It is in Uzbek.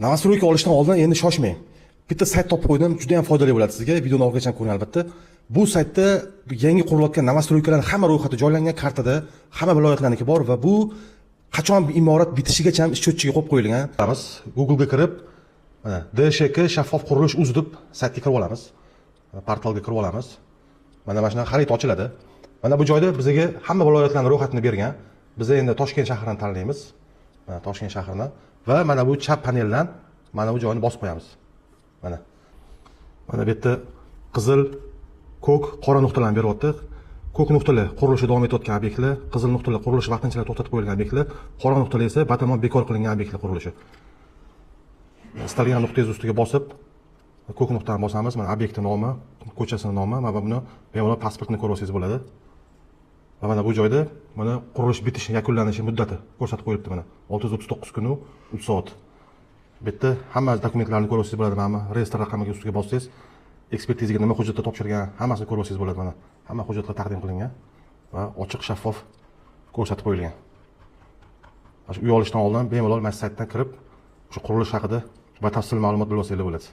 Nastroyka olishdan oldin endi shoshmang. Bitta sayt topib qo'ydim, juda ham foydali bo'ladi sizga. Videoni oxirigacha ko'ring albatta. Bu saytda yangi qurilayotgan nastroykalar hamma ro'yxati joylangan, kartada hamma viloyatlarniki bor va bu qachon imorat bitishigacha ham счетчиga qo'yib qo'yilgan. Google ga kirib, mana DSHK shaffof qurilish uz deb saytga kirib olamiz. Portalga kirib olamiz. Mana shunaqa xarit ochiladi. Mana bu joyda bizga hamma viloyatlarning ro'yxatini bergan. Biz endi Toshkent shahrini tanlaymiz. Mana Toshkent shahrini va mana bu chap paneldan mana bu joyni bosib qo'yamiz. Mana bu yerda qizil, ko'k, qora nuqtalarni beryapti. Ko'k nuqtalar qurilishi davom etayotgan obyektlar, qizil nuqtalar qurilish vaqtinchalik to'xtatib qo'yilgan obyektlar, qora nuqtalar esa batamom bekor qilingan obyektlar qurilishi. Istalgan nuqtangiz ustiga bosib, ko'k nuqtani bosamiz. Mana obyektning nomi, ko'chasining nomi, mana buni bemalol pasportni ko'rsangiz bo'ladi. Va mana bu joyda mana qurilish bitish yakunlanishi muddati ko'rsatib qo'yilibdi mana 639 kun 3 soat. Bu yerda hamma dokumentlarni ko'rsangiz bo'ladi. Mana reyestr raqamiga ustiga bossangiz, ekspertizaga nima hujjatlar topshirgan, hammasini ko'rsangiz bo'ladi mana. Hamma hujjatlar taqdim qilingan va ochiq shaffof ko'rsatib qo'yilgan. Uy olishdan oldin bemalol mana saytdan kirib, o'sha qurilish haqida batafsil ma'lumot bilib olsangiz bo'ladi.